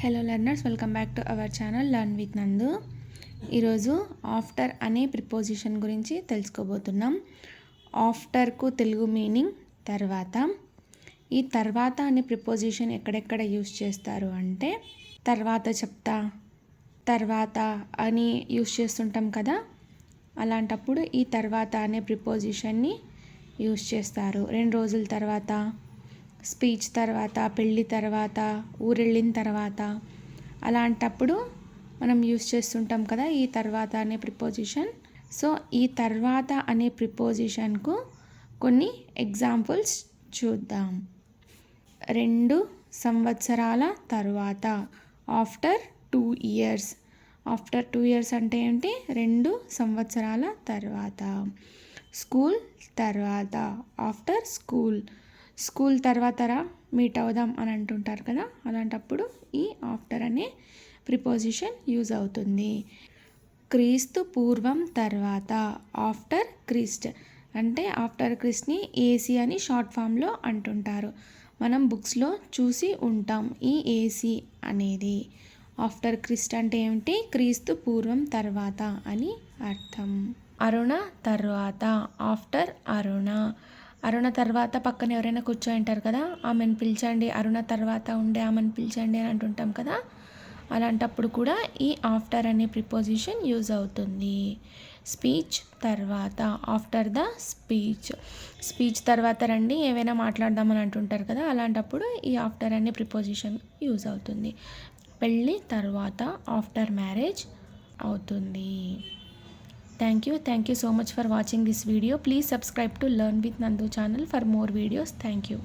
Hello learners, welcome back to our channel learn with నందు. ఈరోజు after అనే preposition గురించి తెలుసుకోబోతున్నాం. ఆఫ్టర్కు తెలుగు మీనింగ్ తర్వాత. ఈ తర్వాత అనే ప్రిపోజిషన్ ఎక్కడెక్కడ యూస్ చేస్తారు అంటే, తర్వాత చెప్తా, తర్వాత అని యూస్ చేస్తుంటాం కదా, అలాంటప్పుడు ఈ తర్వాత అనే ప్రిపోజిషన్ని యూస్ చేస్తారు. 2 రోజుల తర్వాత, స్పీచ్ తర్వాత, పెళ్ళి తర్వాత, ఊరెళ్ళిన తర్వాత, అలాంటప్పుడు మనం యూస్ చేస్తుంటాం కదా ఈ తర్వాత అనే ప్రిపోజిషన్. సో ఈ తర్వాత అనే ప్రిపోజిషన్కు కొన్ని ఎగ్జాంపుల్స్ చూద్దాం. 2 సంవత్సరాల తర్వాత, ఆఫ్టర్ 2 ఇయర్స్. ఆఫ్టర్ 2 ఇయర్స్ అంటే ఏంటి? 2 సంవత్సరాల తర్వాత. స్కూల్ తర్వాత, ఆఫ్టర్ స్కూల్. స్కూల్ తర్వాత రా మీట్ అవుదాం అని అంటుంటారు కదా, అలాంటప్పుడు ఈ ఆఫ్టర్ అనే ప్రిపోజిషన్ యూజ్ అవుతుంది. క్రీస్తు పూర్వం తర్వాత, ఆఫ్టర్ క్రిస్ట్. అంటే ఆఫ్టర్ క్రిస్ట్ని ఏసీ అని షార్ట్ ఫామ్లో అంటుంటారు. మనం బుక్స్లో చూసి ఉంటాం ఈ ఏసీ అనేది. ఆఫ్టర్ క్రిస్ట్ అంటే ఏమిటి? క్రీస్తు పూర్వం తర్వాత అని అర్థం. అరుణ తర్వాత, ఆఫ్టర్ అరుణ. అరుణ తర్వాత పక్కన ఎవరైనా కూర్చోంటారు కదా, ఆమెను పిలిచండి, అరుణ తర్వాత ఉండే ఆమెను పిలిచండి అని అంటుంటాం కదా, అలాంటప్పుడు కూడా ఈ ఆఫ్టర్ అనే ప్రిపోజిషన్ యూజ్ అవుతుంది. స్పీచ్ తర్వాత, ఆఫ్టర్ ద స్పీచ్. స్పీచ్ తర్వాత రండి ఏమైనా మాట్లాడదామని అంటుంటారు కదా, అలాంటప్పుడు ఈ ఆఫ్టర్ అనే ప్రిపోజిషన్ యూజ్ అవుతుంది. పెళ్ళి తర్వాత, ఆఫ్టర్ మ్యారేజ్ అవుతుంది. Thank you so much for watching this video. Please subscribe to Learn with Nandu channel for more videos. Thank you.